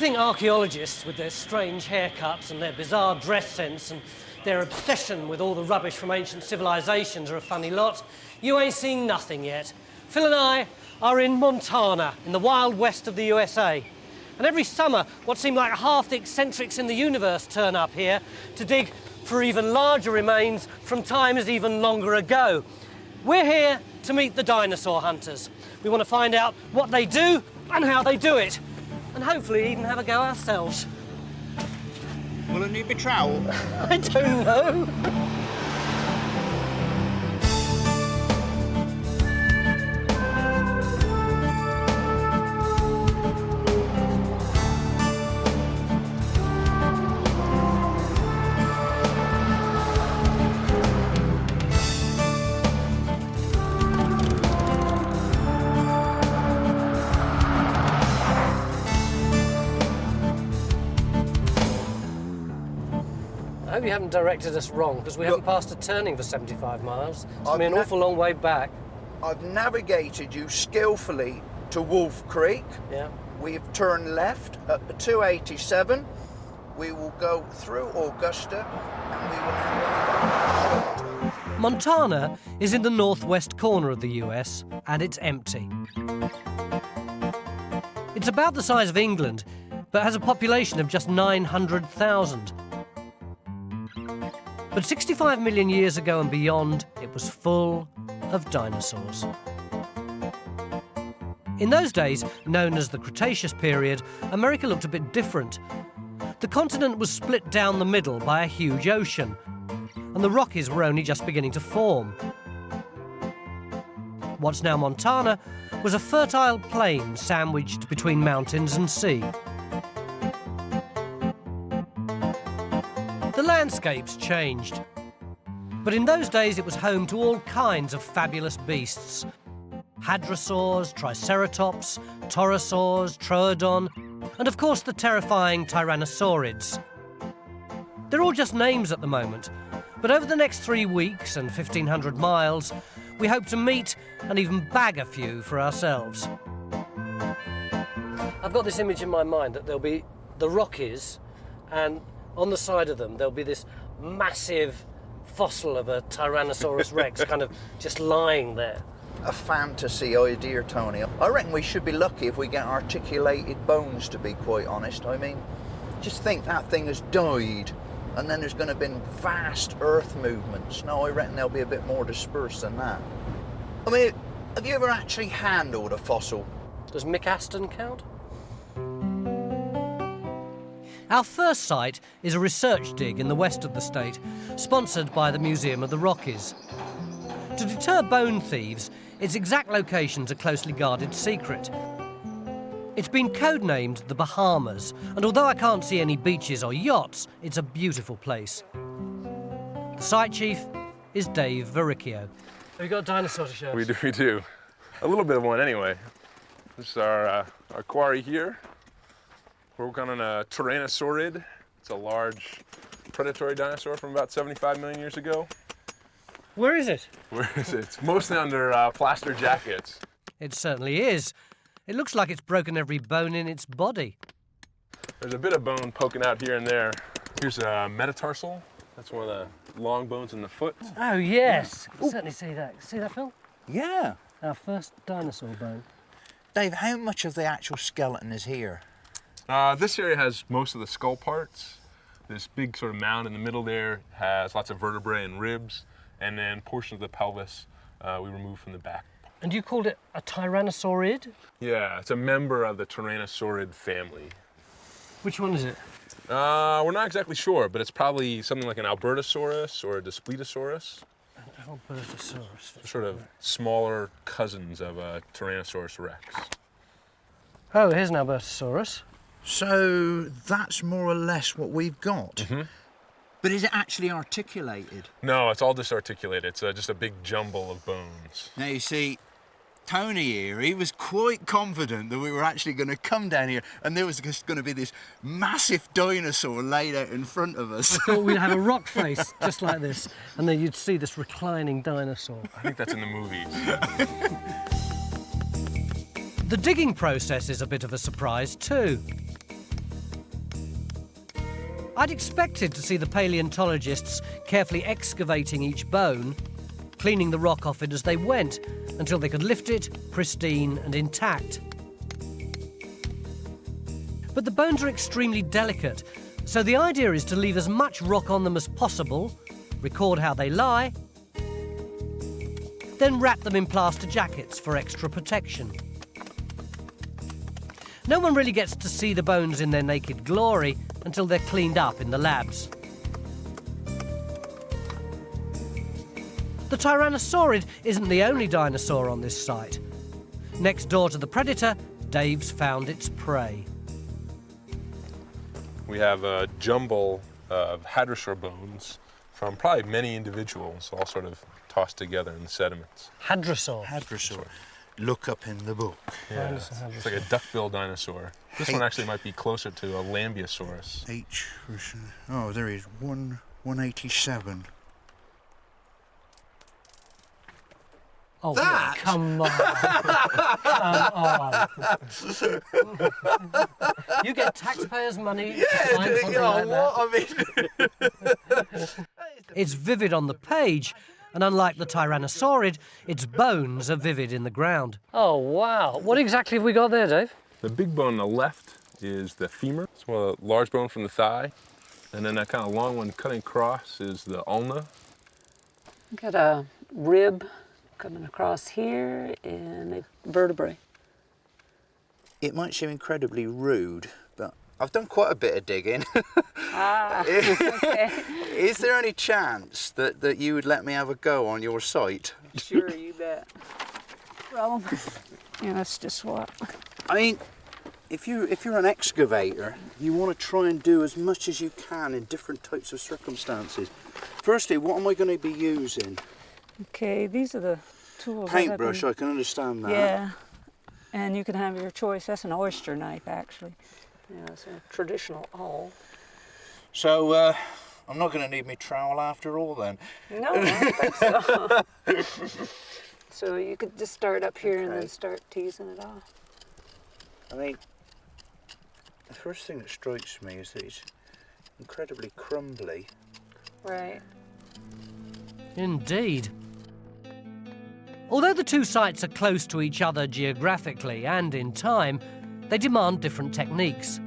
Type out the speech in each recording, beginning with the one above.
you think archaeologists, with their strange haircuts and their bizarre dress sense and their obsession with all the rubbish from ancient civilizations are a funny lot, you ain't seen nothing yet. Phil and I are in Montana, in the wild west of the USA. And every summer, what seem like half the eccentrics in the universe turn up here to dig for even larger remains from times even longer ago. We're here to meet the dinosaur hunters. We want to find out what they do and how they do it. And hopefully even have a go ourselves. Will it need me trowel? I don't know. I hope you haven't directed us wrong, because we haven't passed a turning for 75 miles. It's going to be an awful long way back. I've navigated you skillfully to Wolf Creek. Yeah. We've turned left at the 287. We will go through Augusta and we will arrive at Montana is in the northwest corner of the US, and it's empty. It's about the size of England, but has a population of just 900,000. But 65 million years ago and beyond, it was full of dinosaurs. In those days, known as the Cretaceous period, America looked a bit different. The continent was split down the middle by a huge ocean, and the Rockies were only just beginning to form. What's now Montana was a fertile plain sandwiched between mountains and sea. The landscapes changed, but in those days it was home to all kinds of fabulous beasts. Hadrosaurs, Triceratops, Torosaurs, Troodon, and of course the terrifying Tyrannosaurids. They're all just names at the moment, but over the next 3 weeks and 1,500 miles, we hope to meet and even bag a few for ourselves. I've got this image in my mind that there'll be the Rockies, and on the side of them, there'll be this massive fossil of a Tyrannosaurus Rex kind of just lying there. a fantasy idea, Tony. I reckon we should be lucky if we get articulated bones, to be quite honest. I mean, just think that thing has died, and then there's going to have been vast earth movements. No, I reckon they'll be a bit more dispersed than that. I mean, have you ever actually handled a fossil? Does Mick Aston count? Our first site is a research dig in the west of the state, sponsored by the Museum of the Rockies. To deter bone thieves, its exact location's a closely guarded secret. It's been codenamed the Bahamas, and although I can't see any beaches or yachts, it's a beautiful place. The site chief is Dave Verricchio. Have you got a dinosaur to show us? We do. A little bit of one anyway. This is our quarry here. We're working on a Tyrannosaurid. It's a large predatory dinosaur from about 75 million years ago. Where is it? Where is it? It's mostly under plaster jackets. It certainly is. It looks like it's broken every bone in its body. There's a bit of bone poking out here and there. Here's a metatarsal. That's one of the long bones in the foot. Oh, yes. I can certainly see that. See that, Phil? Yeah. Our first dinosaur bone. Dave, how much of the actual skeleton is here? This area has most of the skull parts. This big sort of mound in the middle there has lots of vertebrae and ribs, and then portion of the pelvis we removed from the back. And you called it a Tyrannosaurid? Yeah, it's a member of the Tyrannosaurid family. Which one is it? We're not exactly sure, but it's probably something like an Albertosaurus or a Daspletosaurus. Albertosaurus. Sort of smaller cousins of a Tyrannosaurus rex. Oh, here's an Albertosaurus. So that's more or less what we've got. Mm-hmm. But is it actually articulated? No, it's all disarticulated. It's just a big jumble of bones. Now, you see, Tony here, he was quite confident that we were actually going to come down here and there was just going to be this massive dinosaur laid out in front of us. I thought we'd have a rock face just like this, and then you'd see this reclining dinosaur. I think that's in the movies. The digging process is a bit of a surprise too. I'd expected to see the paleontologists carefully excavating each bone, cleaning the rock off it as they went, until they could lift it pristine and intact. But the bones are extremely delicate, so the idea is to leave as much rock on them as possible, record how they lie, then wrap them in plaster jackets for extra protection. No one really gets to see the bones in their naked glory until they're cleaned up in the labs. The Tyrannosaurid isn't the only dinosaur on this site. Next door to the predator, Dave's found its prey. We have a jumble of hadrosaur bones from probably many individuals, all sort of tossed together in the sediments. Hadrosaur. Hadrosaur. Look up in the book. Yeah, it's like a duck-billed dinosaur. This one actually might be closer to a Lambeosaurus. Oh, there is 187. Oh, That? Come on. Come on. You get taxpayers' money to find something like that. It's vivid on the page, and unlike the Tyrannosaurid, its bones are vivid in the ground. Oh, wow. What exactly have we got there, Dave? The big bone on the left is the femur. It's one of the large bone from the thigh. And then that kind of long one cutting across is the ulna. Got a rib coming across here and a vertebrae. It might seem incredibly rude, but I've done quite a bit of digging. Okay. Is there any chance that you would let me have a go on your site? Sure, you bet. Problem. Yeah, that's just what. I mean, if you're an excavator, you want to try and do as much as you can in different types of circumstances. Firstly, what am I going to be using? Okay, these are the tools. Paintbrush, I can understand that. Yeah, and you can have your choice. That's an oyster knife, actually. Yeah, it's a traditional awl. So, I'm not going to need my trowel after all then. No, I don't think so. So you could just start up here and then start teasing it off. I mean, the first thing that strikes me is that it's incredibly crumbly. Right. Indeed. Although the two sites are close to each other geographically and in time, they demand different techniques.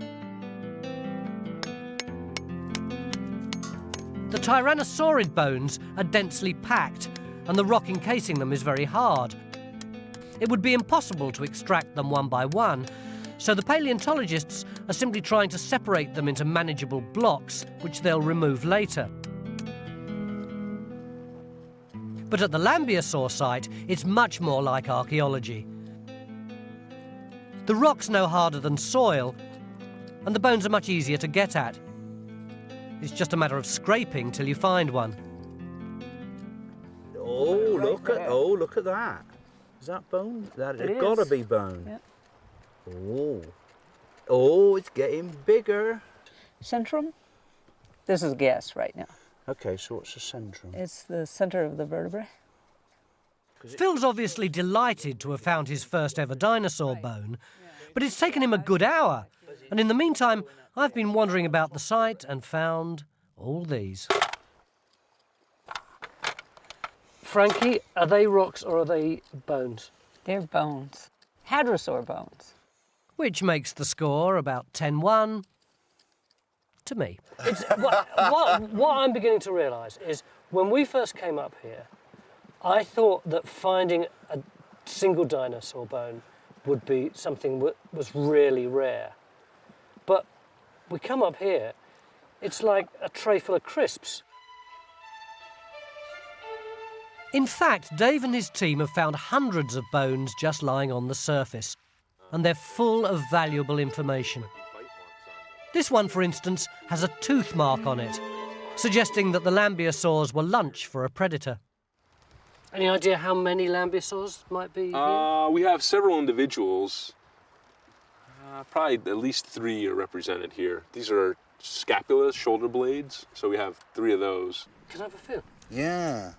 The Tyrannosaurid bones are densely packed, and the rock encasing them is very hard. It would be impossible to extract them one by one, so the paleontologists are simply trying to separate them into manageable blocks, which they'll remove later. But at the Lambeosaur site, it's much more like archaeology. The rock's no harder than soil, and the bones are much easier to get at. It's just a matter of scraping till you find one. Oh, look at that. Is that bone? It's got to be bone. Yep. Oh, it's getting bigger. Centrum? This is a guess right now. Okay, so what's the centrum? It's the center of the vertebrae. Phil's obviously delighted to have found his first ever dinosaur bone, but it's taken him a good hour, and in the meantime, I've been wandering about the site and found all these. Frankie, are they rocks or are they bones? They're bones. Hadrosaur bones. Which makes the score about 10-1 to me. It's, what I'm beginning to realise is when we first came up here, I thought that finding a single dinosaur bone would be something that was really rare. But we come up here, it's like a tray full of crisps. In fact, Dave and his team have found hundreds of bones just lying on the surface, and they're full of valuable information. This one, for instance, has a tooth mark on it, suggesting that the Lambeosaurs were lunch for a predator. Any idea how many Lambeosaurs might be here? We have several individuals. Probably at least 3 are represented here. These are scapulas, shoulder blades, so we have 3 of those. Can I have a feel? Yeah.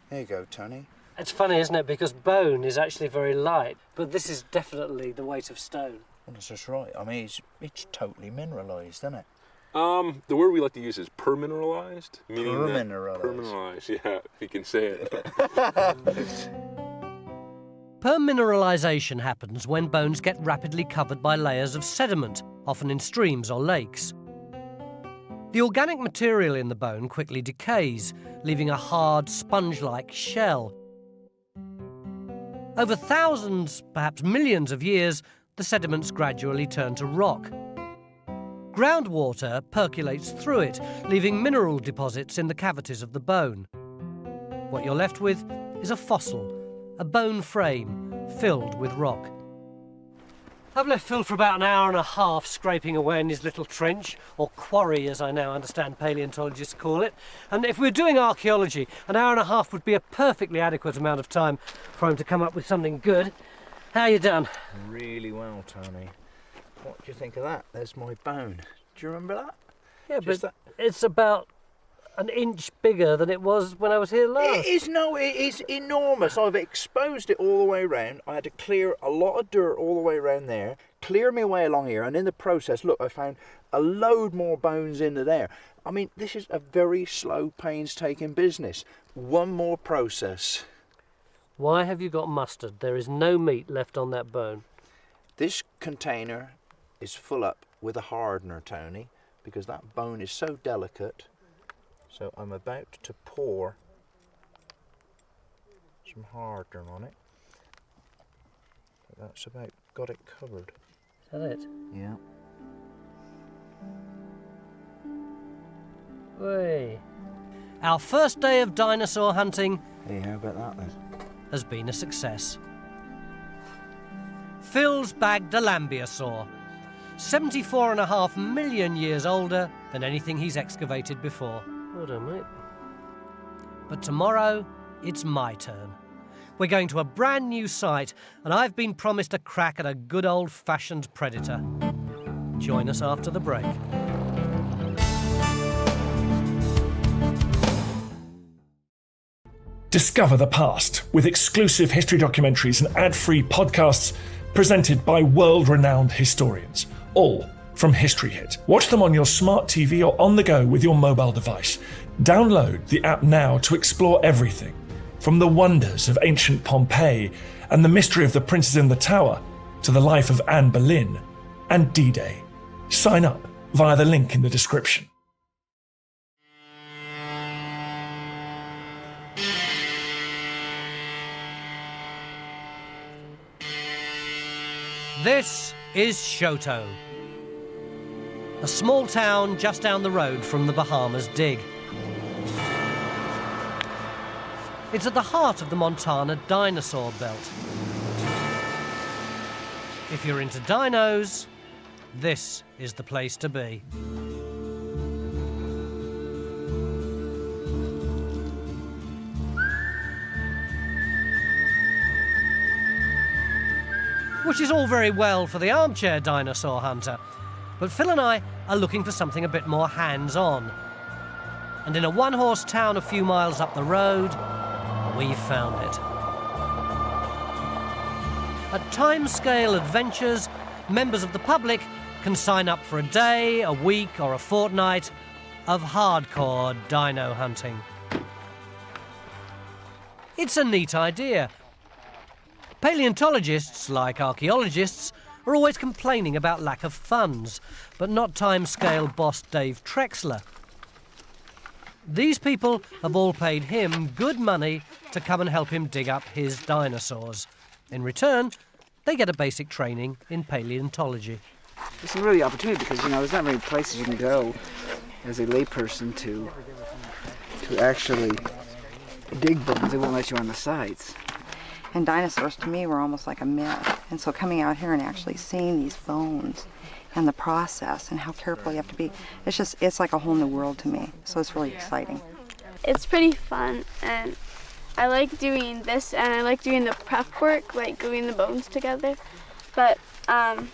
There you go, Tony. It's funny, isn't it? Because bone is actually very light, but this is definitely the weight of stone. Well, that's just right. I mean, it's totally mineralised, isn't it? The word we like to use is permineralized, meaning Permineralized. yeah, if you can say it. Permineralization happens when bones get rapidly covered by layers of sediment, often in streams or lakes. The organic material in the bone quickly decays, leaving a hard, sponge-like shell. Over thousands, perhaps millions of years, the sediments gradually turn to rock. Groundwater percolates through it, leaving mineral deposits in the cavities of the bone. What you're left with is a fossil, a bone frame filled with rock. I've left Phil for about an hour and a half scraping away in his little trench, or quarry as I now understand paleontologists call it. And if we're doing archaeology, an hour and a half would be a perfectly adequate amount of time for him to come up with something good. How you done? Really well, Tony. What do you think of that? There's my bone. Do you remember that? Yeah, Just but it's about an inch bigger than it was when I was here last. It is enormous. I've exposed it all the way around. I had to clear a lot of dirt all the way around there, clear my way along here, and in the process, look, I found a load more bones into there. I mean, this is a very slow, painstaking business. One more process. Why have you got mustard? There is no meat left on that bone. This container is full up with a hardener, Tony, because that bone is so delicate. So I'm about to pour some hardener on it. That's about got it covered. Is that it? Yeah. Whey. Our first day of dinosaur hunting Hey, how about that then? has been a success. Phil's bagged a lambeosaur, 74.5 million years older than anything he's excavated before. Well done, mate. But tomorrow, it's my turn. We're going to a brand new site, and I've been promised a crack at a good old-fashioned predator. Join us after the break. Discover the past with exclusive history documentaries and ad-free podcasts presented by world-renowned historians, all from History Hit. Watch them on your smart TV or on the go with your mobile device. Download the app now to explore everything, from the wonders of ancient Pompeii and the mystery of the princes in the tower to the life of Anne Boleyn and D-Day. Sign up via the link in the description. This is Shoto, a small town just down the road from the Bahamas dig. It's at the heart of the Montana dinosaur belt. If you're into dinos, this is the place to be. Which is all very well for the armchair dinosaur hunter, but Phil and I are looking for something a bit more hands-on. And in a one-horse town a few miles up the road, we found it. At Timescale Adventures, members of the public can sign up for a day, a week, or a fortnight of hardcore dino hunting. It's a neat idea. Paleontologists, like archaeologists, are always complaining about lack of funds, but not Timescale boss Dave Trexler. These people have all paid him good money to come and help him dig up his dinosaurs. In return, they get a basic training in paleontology. It's a really opportunity because, there's not many places you can go as a layperson to actually dig bones. They won't let you on the sites. And dinosaurs, to me, were almost like a myth. And so coming out here and actually seeing these bones and the process and how careful you have to be, it's like a whole new world to me. So it's really exciting. It's pretty fun, and I like doing this, and I like doing the prep work, like gluing the bones together. But I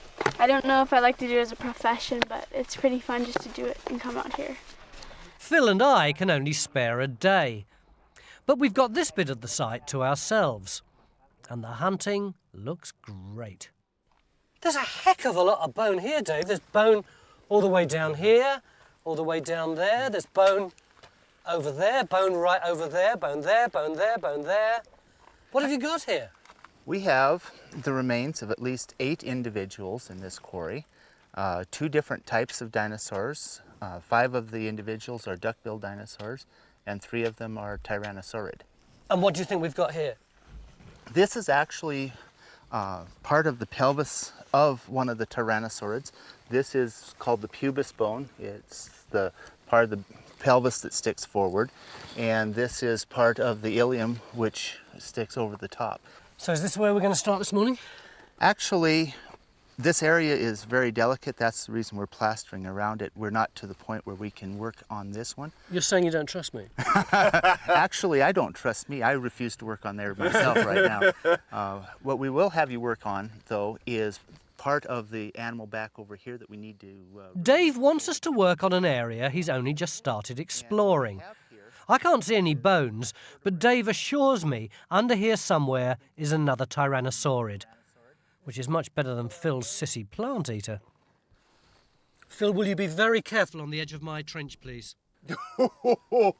don't know if I like to do it as a profession, but it's pretty fun just to do it and come out here. Phil and I can only spare a day, but we've got this bit of the site to ourselves. And the hunting looks great. There's a heck of a lot of bone here, Dave. There's bone all the way down here, all the way down there. There's bone over there, bone right over there, bone there, bone there, bone there. What have you got here? We have the remains of at least 8 individuals in this quarry, 2 different types of dinosaurs. 5 of the individuals are duck-billed dinosaurs, and 3 of them are tyrannosaurid. And what do you think we've got here? This is actually part of the pelvis of one of the tyrannosaurids. This is called the pubis bone. It's the part of the pelvis that sticks forward, and this is part of the ilium, which sticks over the top. So is this where we're going to start this morning? Actually, this area is very delicate. That's the reason we're plastering around it. We're not to the point where we can work on this one. You're saying you don't trust me? Actually, I don't trust me. I refuse to work on there myself right now. What we will have you work on, though, is part of the animal back over here that we need to... Dave wants us to work on an area he's only just started exploring. I can't see any bones, but Dave assures me under here somewhere is another tyrannosaurid, which is much better than Phil's sissy plant eater. Phil, will you be very careful on the edge of my trench, please?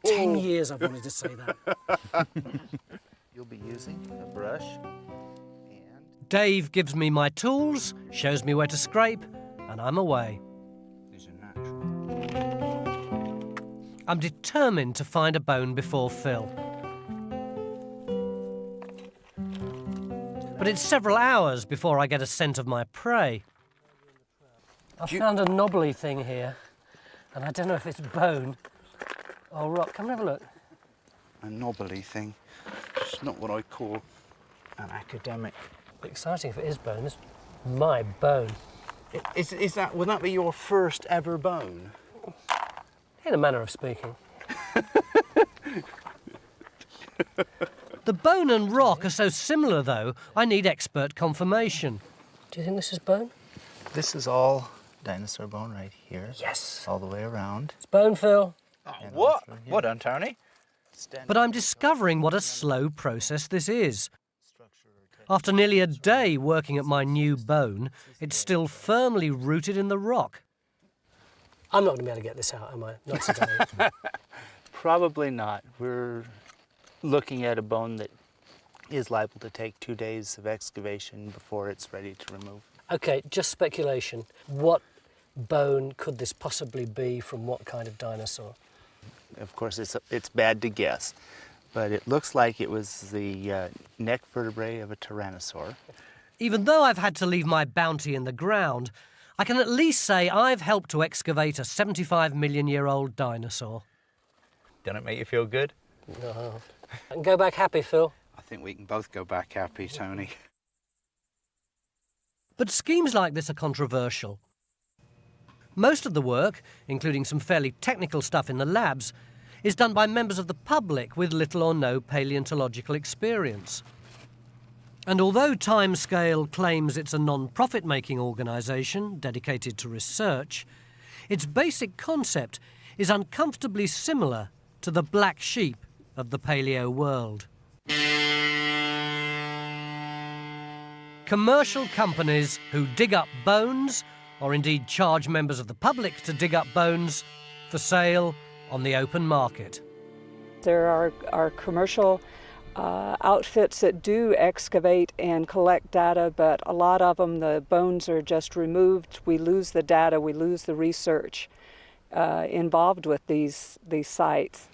10 years I've wanted to say that. You'll be using a brush. Dave gives me my tools, shows me where to scrape, and I'm away. These are natural. I'm determined to find a bone before Phil. But it's several hours before I get a scent of my prey. I found a knobbly thing here, and I don't know if it's bone or rock. Come and have a look. A knobbly thing. It's not what I call an academic. Exciting if it is bone. It's my bone. Would that be your first ever bone? In a manner of speaking. The bone and rock are so similar, though, I need expert confirmation. Do you think this is bone? This is all dinosaur bone right here. Yes. All the way around. It's bone, Phil. What? Well done, Tony. But I'm discovering what a slow process this is. After nearly a day working at my new bone, it's still firmly rooted in the rock. I'm not going to be able to get this out, am I? Not today. Probably not. We're looking at a bone that is liable to take 2 days of excavation before it's ready to remove. OK, just speculation. What bone could this possibly be from what kind of dinosaur? Of course, it's bad to guess, but it looks like it was the neck vertebrae of a tyrannosaur. Even though I've had to leave my bounty in the ground, I can at least say I've helped to excavate a 75-million-year-old dinosaur. Doesn't it make you feel good? No. I can go back happy, Phil. I think we can both go back happy, Tony. But schemes like this are controversial. Most of the work, including some fairly technical stuff in the labs, is done by members of the public with little or no paleontological experience. And although Timescale claims it's a non-profit-making organisation dedicated to research, its basic concept is uncomfortably similar to the black sheep of the paleo world. Commercial companies who dig up bones, or indeed charge members of the public to dig up bones, for sale on the open market. There are commercial outfits that do excavate and collect data, but a lot of them, the bones are just removed. We lose the data, we lose the research involved with these sites.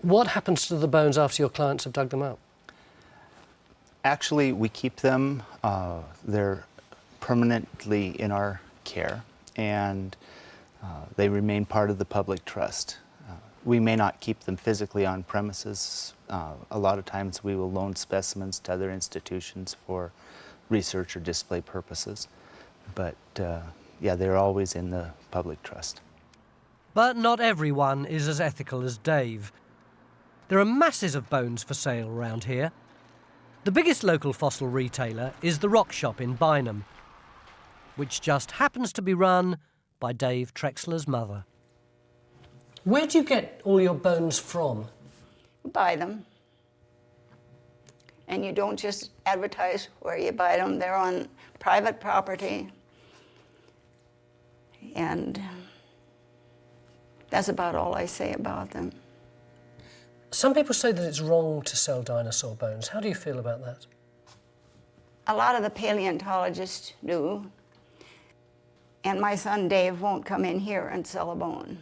What happens to the bones after your clients have dug them up? Actually, we keep them. They're permanently in our care, and they remain part of the public trust. We may not keep them physically on premises. A lot of times we will loan specimens to other institutions for research or display purposes. But yeah, they're always in the public trust. But not everyone is as ethical as Dave. There are masses of bones for sale around here. The biggest local fossil retailer is the Rock Shop in Bynum, which just happens to be run by Dave Trexler's mother. Where do you get all your bones from? Buy them. And you don't just advertise where you buy them. They're on private property. And That's about all I say about them. Some people say that it's wrong to sell dinosaur bones. How do you feel about that? A lot of the paleontologists do. And my son Dave won't come in here and sell a bone.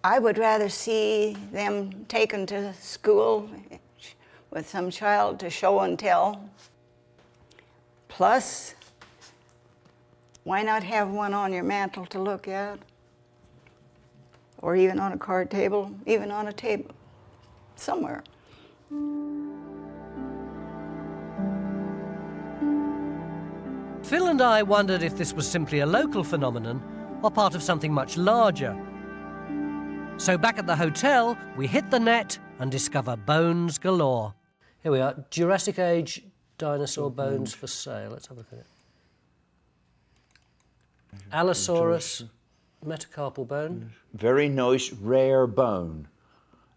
I would rather see them taken to school with some child to show and tell. Plus, why not have one on your mantle to look at? Or even on a card table, even on a table, somewhere. Phil and I wondered if this was simply a local phenomenon or part of something much larger. So back at the hotel, we hit the net and discover bones galore. Here we are, Jurassic Age dinosaur bones for sale. Let's have a look at it. Allosaurus metacarpal bone. Very nice, rare bone.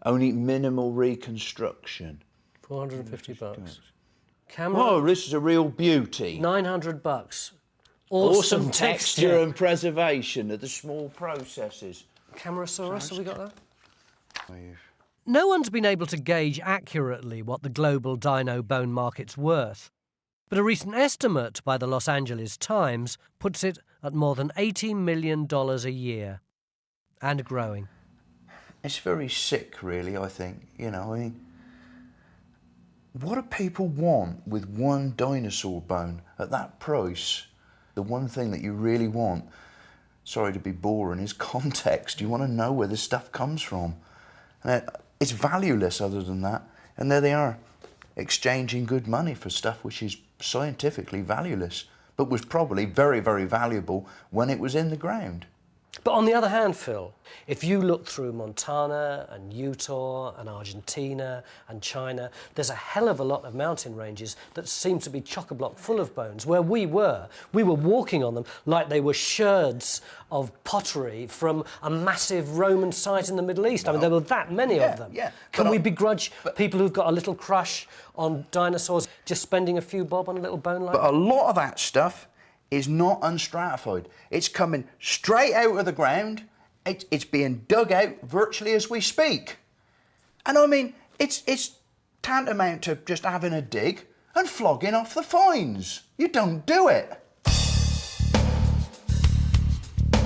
Only minimal reconstruction. 450 bucks. Camera. Oh, this is a real beauty. 900 bucks. Awesome texture and preservation of the small processes. Camarasaurus, have we got that? No one's been able to gauge accurately what the global dino bone market's worth, but a recent estimate by the Los Angeles Times puts it at more than $80 million a year, and growing. It's very sick, really, I think. You know, I mean, what do people want with one dinosaur bone at that price? The one thing that you really want, sorry to be boring, is context. You want to know where this stuff comes from. It's valueless other than that. And there they are, exchanging good money for stuff which is scientifically valueless, but was probably very, very valuable when it was in the ground. But on the other hand, Phil, if you look through Montana and Utah and Argentina and China, there's a hell of a lot of mountain ranges that seem to be chock-a-block full of bones. Where we were walking on them like they were sherds of pottery from a massive Roman site in the Middle East. I mean, there were that many of them. Yeah. Can we begrudge people who've got a little crush on dinosaurs just spending a few bob on a little bone like that? But a lot of that stuff is not unstratified. It's coming straight out of the ground. It's being dug out virtually as we speak. And I mean, it's tantamount to just having a dig and flogging off the fines. You don't do it.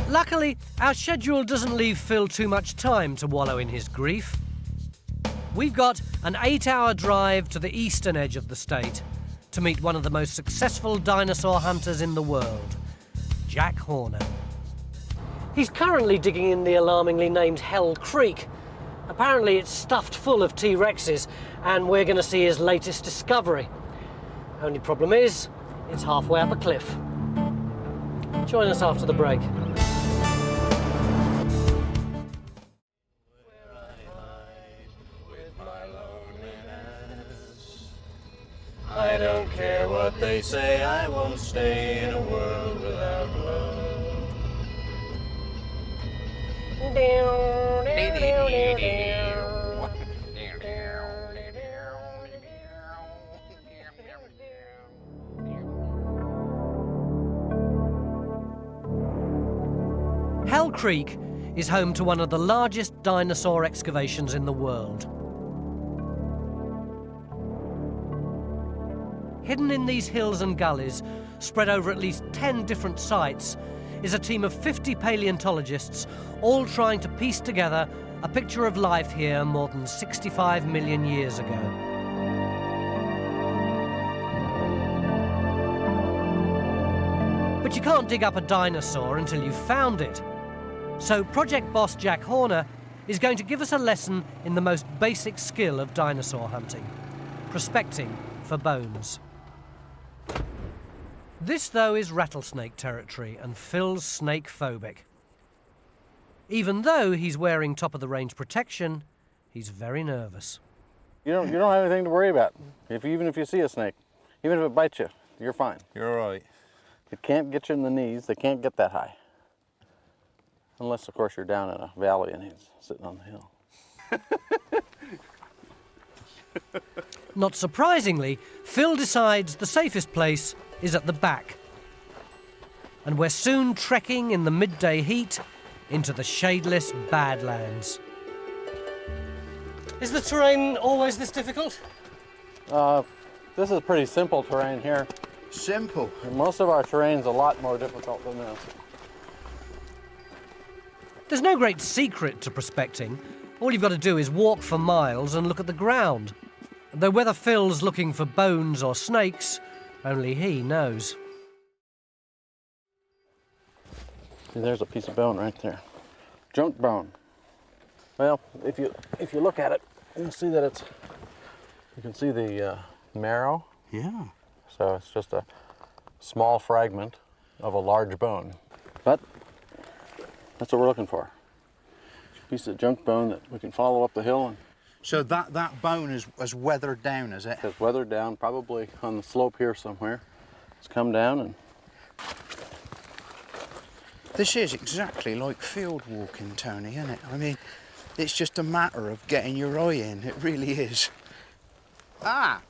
Luckily, our schedule doesn't leave Phil too much time to wallow in his grief. We've got an 8-hour drive to the eastern edge of the state to meet one of the most successful dinosaur hunters in the world, Jack Horner. He's currently digging in the alarmingly named Hell Creek. Apparently it's stuffed full of T-Rexes, and we're going to see his latest discovery. Only problem is, it's halfway up a cliff. Join us after the break. I don't care what they say, I won't stay in a world without love. Hell Creek is home to one of the largest dinosaur excavations in the world. Hidden in these hills and gullies, spread over at least 10 different sites, is a team of 50 paleontologists, all trying to piece together a picture of life here more than 65 million years ago. But you can't dig up a dinosaur until you've found it. So project boss Jack Horner is going to give us a lesson in the most basic skill of dinosaur hunting: prospecting for bones. This, though, is rattlesnake territory, and Phil's snake-phobic. Even though he's wearing top-of-the-range protection, he's very nervous. You don't have anything to worry about. Even if you see a snake, even if it bites you, you're fine. You're all right. It can't get you in the knees. They can't get that high. Unless, of course, you're down in a valley and he's sitting on the hill. Not surprisingly, Phil decides the safest place is at the back. And we're soon trekking in the midday heat into the shadeless Badlands. Is the terrain always this difficult? This is pretty simple terrain here. Simple? Most of our terrain's a lot more difficult than this. There's no great secret to prospecting. All you've got to do is walk for miles and look at the ground. Though whether Phil's looking for bones or snakes, only he knows. See, there's a piece of bone right there. Junk bone. Well, if you look at it, you'll see that it's, you can see the marrow. Yeah. So it's just a small fragment of a large bone. But that's what we're looking for. It's a piece of junk bone that we can follow up the hill. And so that bone is weathered down, is it? it's weathered down, probably on the slope here somewhere. It's come down and... This is exactly like field walking, Tony, isn't it? I mean, it's just a matter of getting your eye in. It really is. Ah!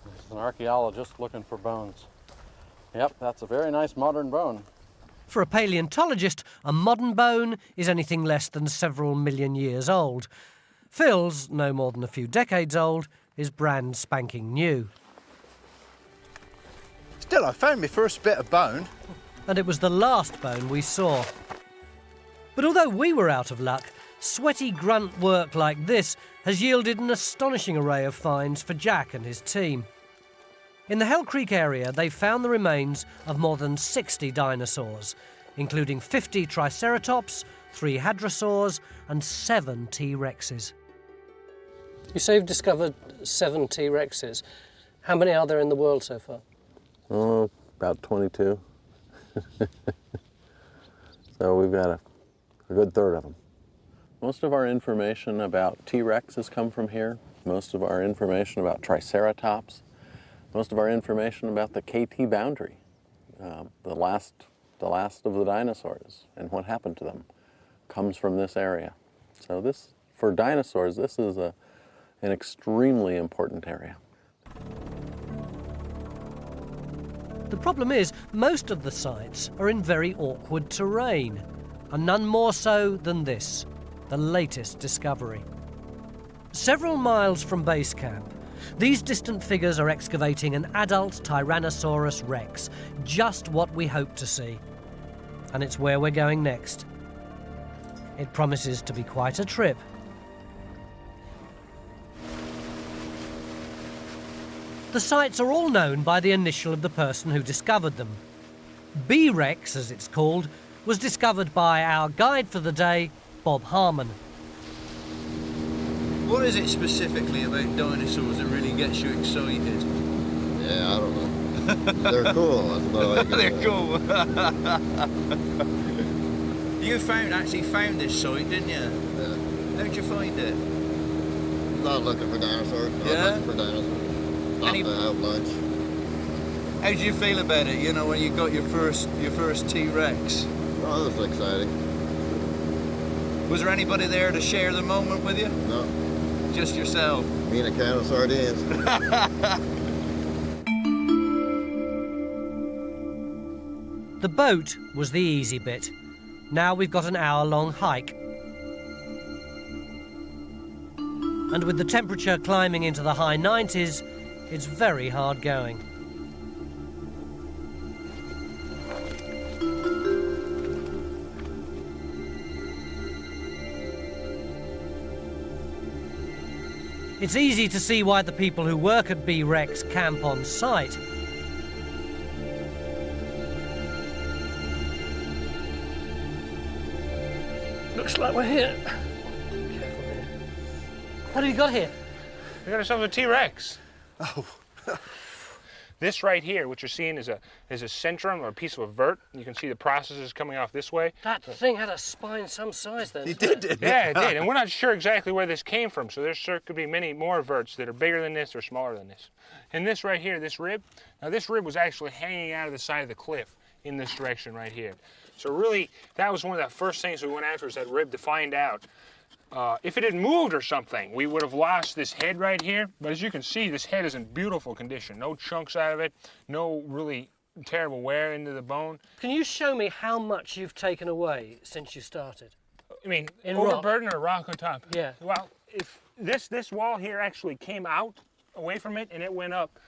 This is an archaeologist looking for bones. Yep, that's a very nice modern bone. For a paleontologist, a modern bone is anything less than several million years old. Phil's, no more than a few decades old, is brand spanking new. Still, I found my first bit of bone. And it was the last bone we saw. But although we were out of luck, sweaty grunt work like this has yielded an astonishing array of finds for Jack and his team. In the Hell Creek area, they found the remains of more than 60 dinosaurs, including 50 Triceratops, 3 Hadrosaurs, and 7 T-Rexes. You say you've discovered 7 T-Rexes. How many are there in the world so far? Oh, about 22. So we've got a good third of them. Most of our information about T-Rex has come from here. Most of our information about Triceratops. Most of our information about the KT boundary, the last of the dinosaurs and what happened to them, comes from this area. So this, for dinosaurs, this is an extremely important area. The problem is, most of the sites are in very awkward terrain, and none more so than this, the latest discovery. Several miles from base camp, these distant figures are excavating an adult Tyrannosaurus Rex, just what we hoped to see. And it's where we're going next. It promises to be quite a trip. The sites are all known by the initial of the person who discovered them. B-Rex, as it's called, was discovered by our guide for the day, Bob Harmon. What is it specifically about dinosaurs that really gets you excited? Yeah, I don't know. They're cool. That's about all I can They're cool. You actually found this site, didn't you? Yeah. How'd you find it? Not looking for dinosaurs. Not looking for dinosaurs. Stopped to have lunch. How did you feel about it? You know, when you got your first T-Rex. Oh, this was exciting. Was there anybody there to share the moment with you? No. Just yourself? Me and a can of sardines. The boat was the easy bit. Now we've got an hour-long hike. And with the temperature climbing into the high 90s, it's very hard going. It's easy to see why the people who work at B-Rex camp on site. Looks like we're here. What have you got here? We got ourselves a T-Rex. Oh. This right here, what you're seeing is a centrum or a piece of a vert. You can see the processes coming off this way. That thing had a spine some size then. It did, didn't it? Yeah, it did. And we're not sure exactly where this came from, so there could be many more verts that are bigger than this or smaller than this. And this right here, this rib, now this rib was actually hanging out of the side of the cliff in this direction right here. So really, that was one of the first things we went after, is that rib, to find out if it had moved or something, we would have lost this head right here. But as you can see, this head is in beautiful condition. No chunks out of it, no really terrible wear into the bone. Can you show me how much you've taken away since you started? I mean, in overburden or rock on top? Yeah. Well, if this wall here actually came out away from it and it went up,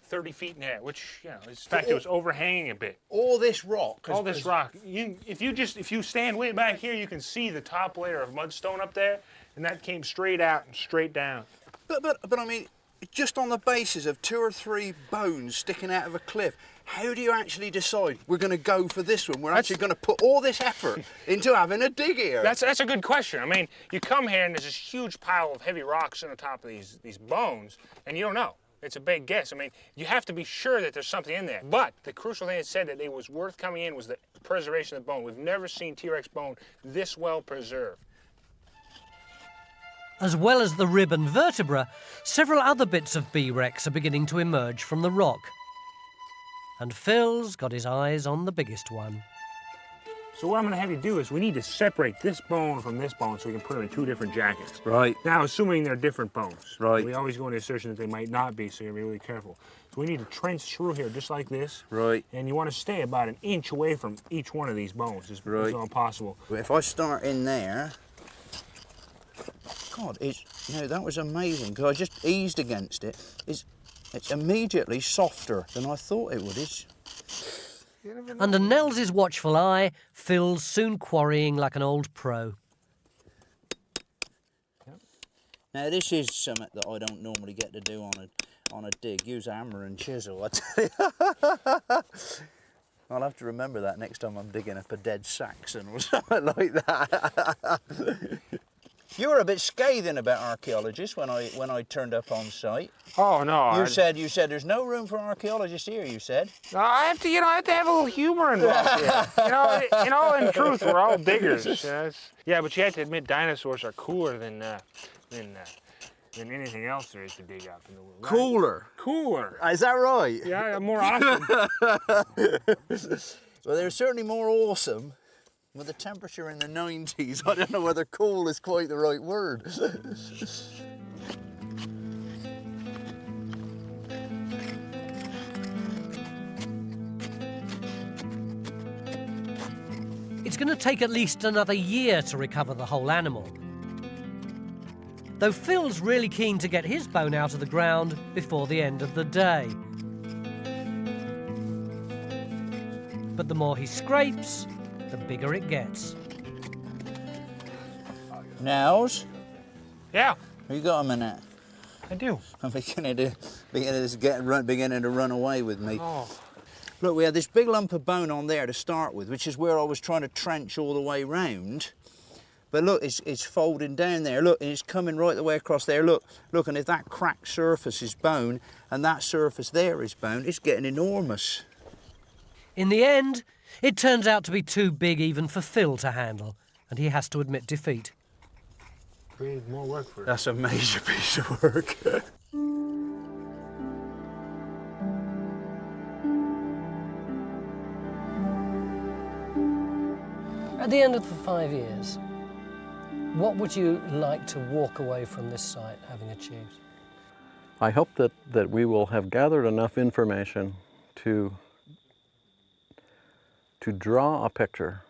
30 feet in the air, which, in fact, it was overhanging a bit. All this rock. All this rock. If you stand way back here, you can see the top layer of mudstone up there, and that came straight out and straight down. But I mean, just on the basis of 2 or 3 bones sticking out of a cliff, how do you actually decide we're going to go for this one? We're actually going to put all this effort into having a dig here. That's a good question. I mean, you come here and there's this huge pile of heavy rocks on the top of these bones, and you don't know. It's a big guess. I mean, you have to be sure that there's something in there. But the crucial thing that said that it was worth coming in was the preservation of the bone. We've never seen T-Rex bone this well preserved. As well as the rib and vertebra, several other bits of B-Rex are beginning to emerge from the rock. And Phil's got his eyes on the biggest one. So what I'm going to have you do is we need to separate this bone from this bone so we can put them in 2 different jackets. Right. Now, assuming they're different bones. Right. We always go into the assertion that they might not be, so you have to be really careful. So we need to trench through here just like this. Right. And you want to stay about 1 inch away from each one of these bones as all possible. If I start in there, God, that was amazing, because I just eased against it. It's immediately softer than I thought it would. Under Nels's watchful eye, Phil's soon quarrying like an old pro. Now this is something that I don't normally get to do on a dig. Use hammer and chisel, I tell you. I'll have to remember that next time I'm digging up a dead Saxon or something like that. You were a bit scathing about archaeologists when I turned up on site. Oh no! You said there's no room for archaeologists here. You said. No, I have to have a little humor involved here. In truth, we're all diggers. Yeah, but you have to admit, dinosaurs are cooler than anything else there is to dig up in the world. Right? Cooler. Is that right? Yeah, more awesome. Well, they're certainly more awesome. With the temperature in the 90s, I don't know whether cool is quite the right word. It's going to take at least another year to recover the whole animal. Though Phil's really keen to get his bone out of the ground before the end of the day. But the more he scrapes, the bigger it gets. Nels? Yeah? You got a minute? I do. I'm beginning to run away with me. Oh. Look, we had this big lump of bone on there to start with, which is where I was trying to trench all the way round. But look, it's folding down there. Look, and it's coming right the way across there. Look, and if that cracked surface is bone and that surface there is bone, it's getting enormous. In the end, it turns out to be too big even for Phil to handle, and he has to admit defeat. Created more work for us. That's a major piece of work. At the end of the 5 years, what would you like to walk away from this site having achieved? I hope that we will have gathered enough information to draw a picture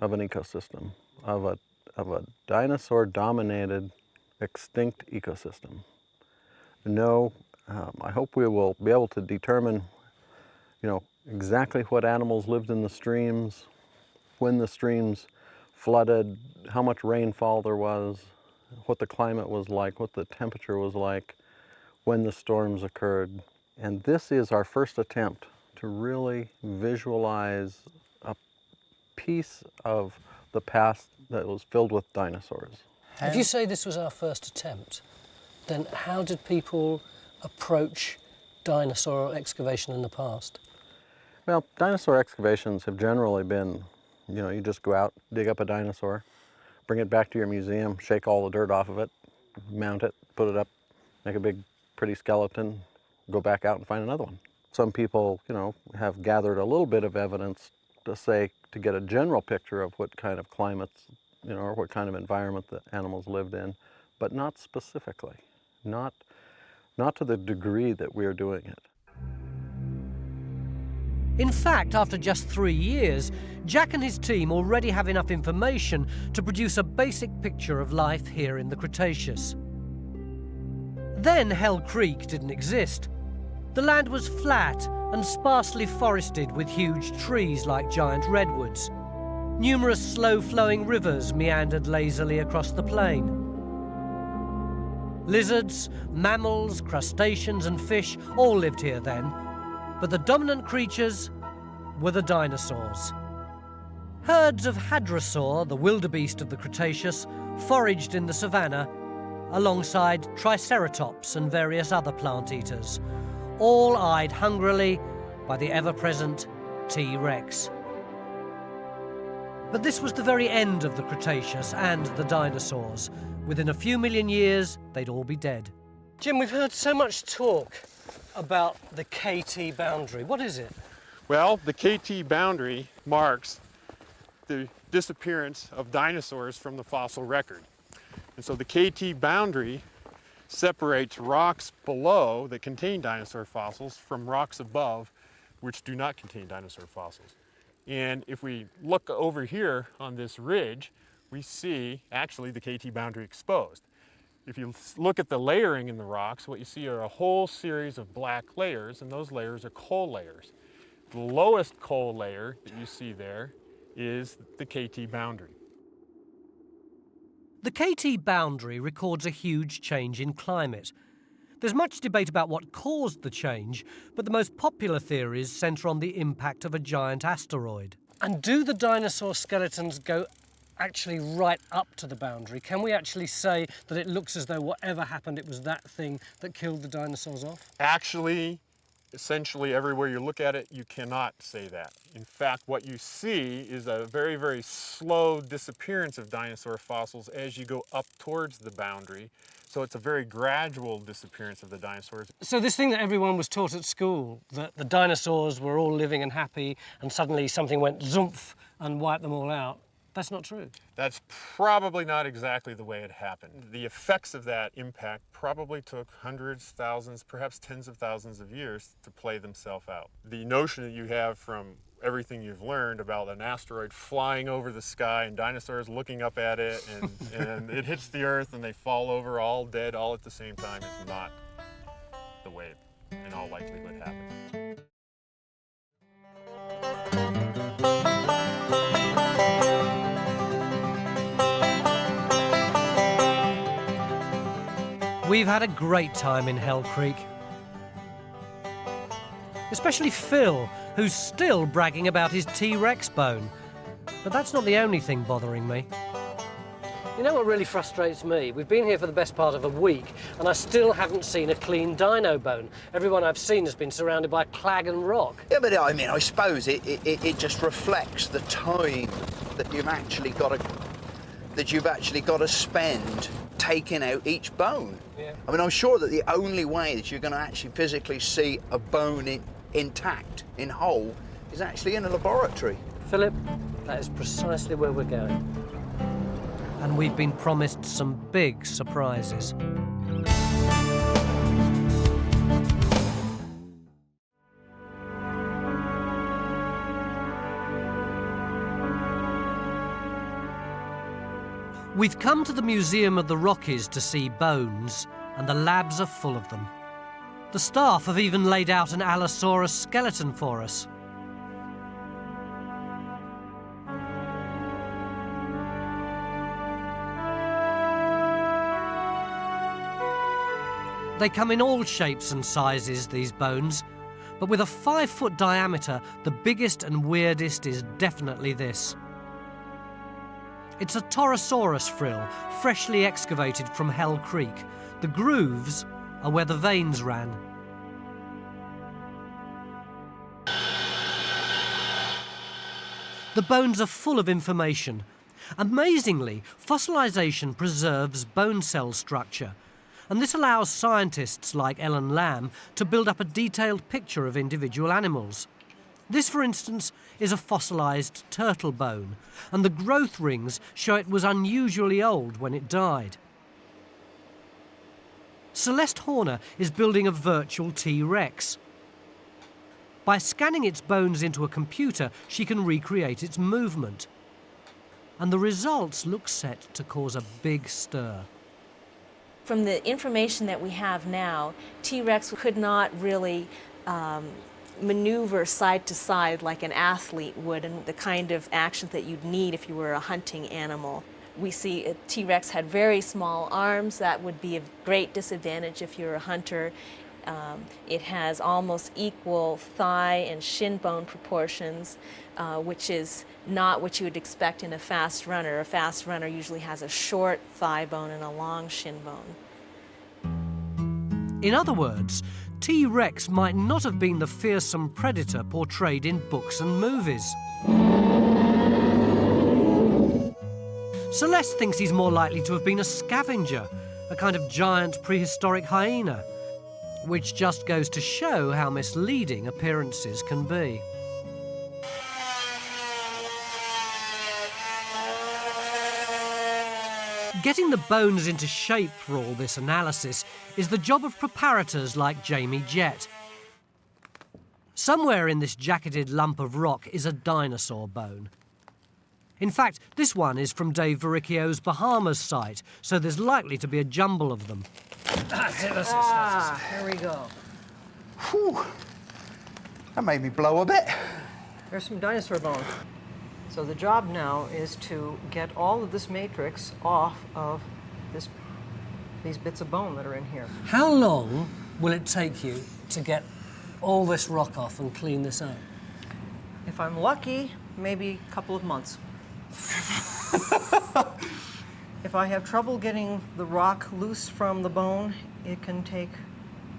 of an ecosystem, of a dinosaur-dominated, extinct ecosystem. I hope we will be able to determine, exactly what animals lived in the streams, when the streams flooded, how much rainfall there was, what the climate was like, what the temperature was like, when the storms occurred. And this is our first attempt to really visualize a piece of the past that was filled with dinosaurs. If you say this was our first attempt, then how did people approach dinosaur excavation in the past? Well, dinosaur excavations have generally been, you just go out, dig up a dinosaur, bring it back to your museum, shake all the dirt off of it, mount it, put it up, make a big, pretty skeleton, go back out and find another one. Some people, have gathered a little bit of evidence to get a general picture of what kind of climates, or what kind of environment the animals lived in, but not specifically, not to the degree that we're doing it. In fact, after just 3 years, Jack and his team already have enough information to produce a basic picture of life here in the Cretaceous. Then Hell Creek didn't exist. The land was flat and sparsely forested with huge trees like giant redwoods. Numerous slow-flowing rivers meandered lazily across the plain. Lizards, mammals, crustaceans and fish all lived here then, but the dominant creatures were the dinosaurs. Herds of hadrosaur, the wildebeest of the Cretaceous, foraged in the savannah alongside triceratops and various other plant eaters, all eyed hungrily by the ever-present T-Rex. But this was the very end of the Cretaceous and the dinosaurs. Within a few million years, they'd all be dead. Jim, we've heard so much talk about the KT boundary. What is it? Well, the KT boundary marks the disappearance of dinosaurs from the fossil record. And so the KT boundary separates rocks below that contain dinosaur fossils from rocks above which do not contain dinosaur fossils. And if we look over here on this ridge, we see actually the KT boundary exposed. If you look at the layering in the rocks, what you see are a whole series of black layers, and those layers are coal layers. The lowest coal layer that you see there is the KT boundary. The KT boundary records a huge change in climate. There's much debate about what caused the change, but the most popular theories centre on the impact of a giant asteroid. And do the dinosaur skeletons go actually right up to the boundary? Can we actually say that it looks as though whatever happened, it was that thing that killed the dinosaurs off? Actually, essentially everywhere you look at it, you cannot say that. In fact, what you see is a very, very slow disappearance of dinosaur fossils as you go up towards the boundary. So it's a very gradual disappearance of the dinosaurs. So this thing that everyone was taught at school, that the dinosaurs were all living and happy and suddenly something went zoomp and wiped them all out, that's not true. That's probably not exactly the way it happened. The effects of that impact probably took hundreds, thousands, perhaps tens of thousands of years to play themselves out. The notion that you have from everything you've learned about an asteroid flying over the sky and dinosaurs looking up at it and it hits the earth and they fall over all dead all at the same time is not the way it in all likelihood happened. We've had a great time in Hell Creek. Especially Phil, who's still bragging about his T-Rex bone. But that's not the only thing bothering me. You know what really frustrates me? We've been here for the best part of a week, and I still haven't seen a clean dino bone. Everyone I've seen has been surrounded by clag and rock. Yeah, but I mean, I suppose it just reflects the time that you've actually got to spend taking out each bone. Yeah. I mean, I'm sure that the only way that you're going to actually physically see a bone intact, in whole, is actually in a laboratory. Philip, that is precisely where we're going. And we've been promised some big surprises. We've come to the Museum of the Rockies to see bones, and the labs are full of them. The staff have even laid out an Allosaurus skeleton for us. They come in all shapes and sizes, these bones, but with a 5-foot diameter, the biggest and weirdest is definitely this. It's a Torosaurus frill, freshly excavated from Hell Creek. The grooves are where the veins ran. The bones are full of information. Amazingly, fossilization preserves bone cell structure, and this allows scientists like Ellen Lamb to build up a detailed picture of individual animals. This, for instance, is a fossilized turtle bone, and the growth rings show it was unusually old when it died. Celeste Horner is building a virtual T-Rex. By scanning its bones into a computer, she can recreate its movement. And the results look set to cause a big stir. From the information that we have now, T-Rex could not really maneuver side to side like an athlete would, and the kind of action that you'd need if you were a hunting animal. We see a T-Rex had very small arms. That would be a great disadvantage if you're a hunter. It has almost equal thigh and shin bone proportions, which is not what you would expect in a fast runner. A fast runner usually has a short thigh bone and a long shin bone. In other words, T-Rex might not have been the fearsome predator portrayed in books and movies. Celeste thinks he's more likely to have been a scavenger, a kind of giant prehistoric hyena, which just goes to show how misleading appearances can be. Getting the bones into shape for all this analysis is the job of preparators like Jamie Jett. Somewhere in this jacketed lump of rock is a dinosaur bone. In fact, this one is from Dave Verricchio's Bahamas site, so there's likely to be a jumble of them. That's it. Here we go. Whew. That made me blow a bit. There's some dinosaur bone. So the job now is to get all of this matrix off of these bits of bone that are in here. How long will it take you to get all this rock off and clean this up? If I'm lucky, maybe a couple of months. If I have trouble getting the rock loose from the bone, it can take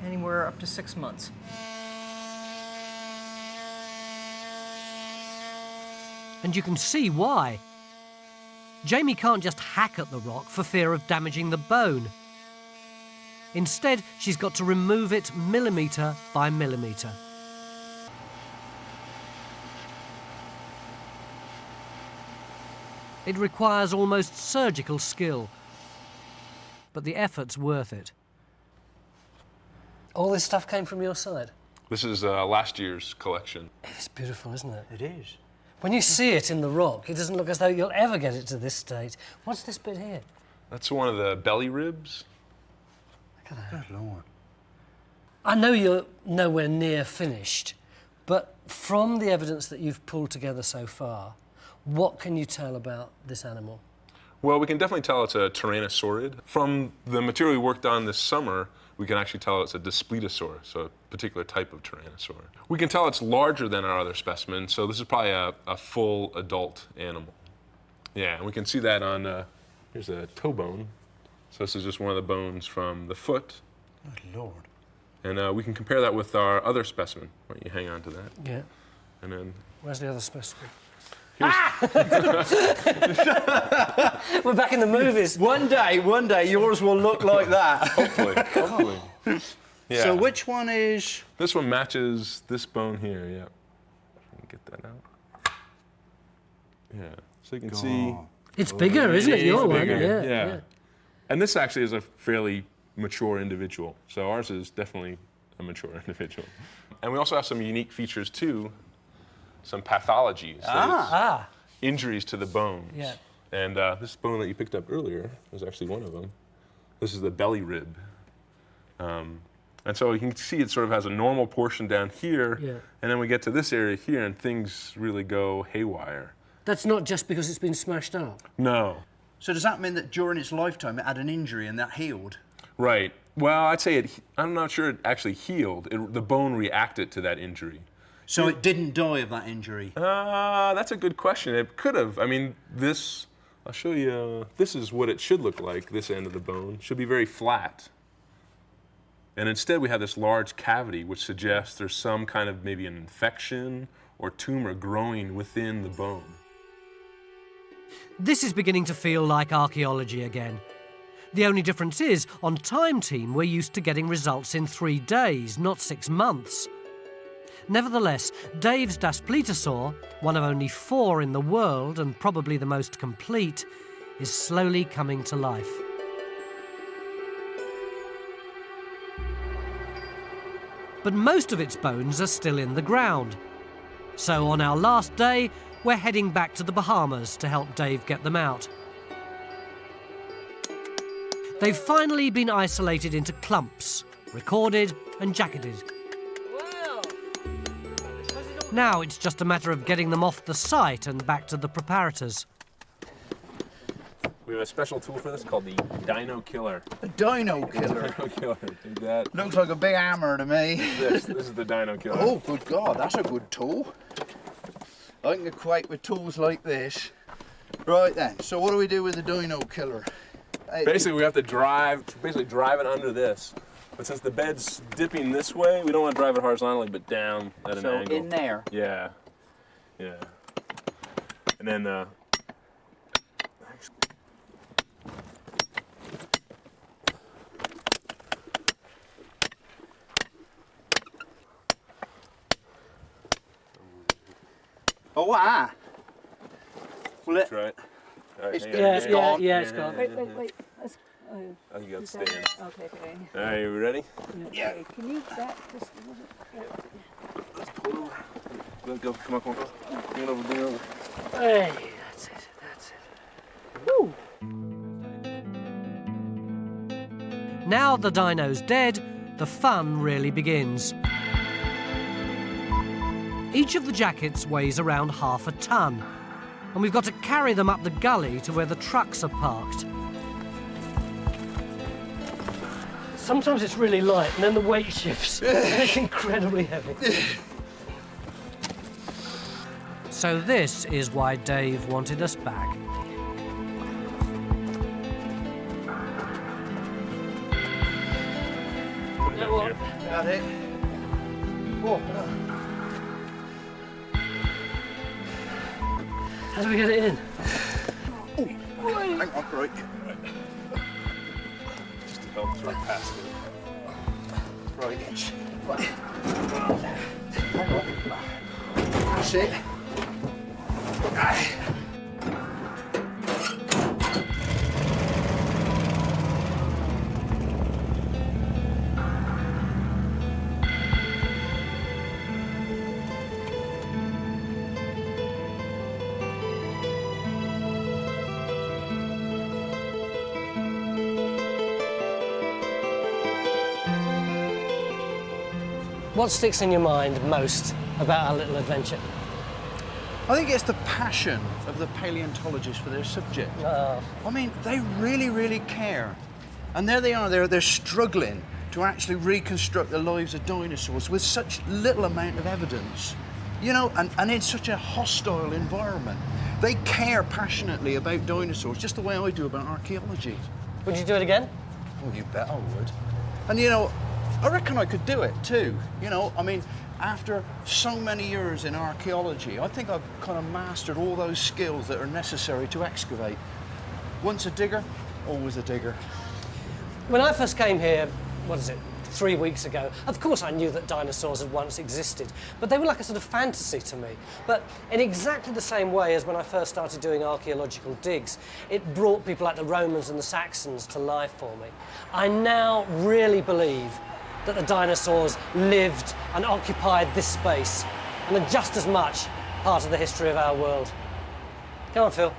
anywhere up to 6 months. And you can see why. Jamie can't just hack at the rock for fear of damaging the bone. Instead, she's got to remove it millimetre by millimetre. It requires almost surgical skill, but the effort's worth it. All this stuff came from your side? This is last year's collection. It's beautiful, isn't it? It is. When you see it in the rock, it doesn't look as though you'll ever get it to this state. What's this bit here? That's one of the belly ribs. Look at that. Good Lord. I know you're nowhere near finished, but from the evidence that you've pulled together so far, what can you tell about this animal? Well, we can definitely tell it's a tyrannosaurid. From the material we worked on this summer, we can actually tell it's a Daspletosaur, so a particular type of tyrannosaur. We can tell it's larger than our other specimens, so this is probably a full adult animal. Yeah, and we can see that on, here's a toe bone. So this is just one of the bones from the foot. Good Lord. And we can compare that with our other specimen. Why don't you hang on to that? Yeah. And then... Where's the other specimen? Ah! We're back in the movies. One day, yours will look like that. Hopefully. Yeah. So which one is... This one matches this bone here, yeah. Get that out. Yeah, so you can see... It's bigger, isn't it? Your one, bigger. yeah. And this actually is a fairly mature individual. So ours is definitely a mature individual. And we also have some unique features too. Some pathologies, injuries to the bones. Yeah. And this bone that you picked up earlier was actually one of them. This is the belly rib. And so you can see it sort of has a normal portion down here, and then we get to this area here and things really go haywire. That's not just because it's been smashed up? No. So does that mean that during its lifetime it had an injury and that healed? Right. Well, I'd say I'm not sure it actually healed. The bone reacted to that injury. So it didn't die of that injury? That's a good question. It could have. I mean, I'll show you, this is what it should look like, this end of the bone. It should be very flat. And instead we have this large cavity, which suggests there's some kind of maybe an infection or tumor growing within the bone. This is beginning to feel like archaeology again. The only difference is, on Time Team, we're used to getting results in 3 days, not 6 months. Nevertheless, Dave's Daspletosaur, one of only 4 in the world and probably the most complete, is slowly coming to life. but most of its bones are still in the ground. So on our last day, we're heading back to the Bahamas to help Dave get them out. They've finally been isolated into clumps, recorded and jacketed. Now it's just a matter of getting them off the site and back to the preparators. We have a special tool for this called the Dino Killer. The Dino Killer? Dino Killer. Take that. Looks like a big hammer to me. This is the Dino Killer. Oh, good God, that's a good tool. I can equate with tools like this. Right then, so what do we do with the Dino Killer? Basically, we have to drive it under this. But since the bed's dipping this way, we don't want to drive it horizontally, but down at an angle. So in there? Yeah. Yeah. And then, Oh, wow. Well, that's right. All right, it's gone. Yeah, it's gone. Wait. I think you got to stand. Okay. All right, you ready? Yeah. Can you back just a little bit? Let's pull it over. Let go. Come on. Bring it over. Hey, that's it. Woo! Now the dino's dead, the fun really begins. Each of the jackets weighs around half a ton, and we've got to carry them up the gully to where the trucks are parked. Sometimes it's really light, and then the weight shifts, and it's incredibly heavy. So this is why Dave wanted us back. Got it. Oh. How do we get it in? Oh, hang on, right. Just to help sort of pass it. Right, inch. Hang on. That's it. What sticks in your mind most about our little adventure? I think it's the passion of the paleontologists for their subject. I mean, they really care. And there they are, they're struggling to actually reconstruct the lives of dinosaurs with such little amount of evidence. You know, and in such a hostile environment. They care passionately about dinosaurs, just the way I do about archaeology. Would you do it again? Oh, you bet I would. And you know, I reckon I could do it too. You know, I mean, after so many years in archaeology, I think I've kind of mastered all those skills that are necessary to excavate. Once a digger, always a digger. When I first came here, 3 weeks ago, of course I knew that dinosaurs had once existed, but they were like a sort of fantasy to me. But in exactly the same way as when I first started doing archaeological digs, it brought people like the Romans and the Saxons to life for me. I now really believe that the dinosaurs lived and occupied this space and are just as much part of the history of our world. Come on, Phil.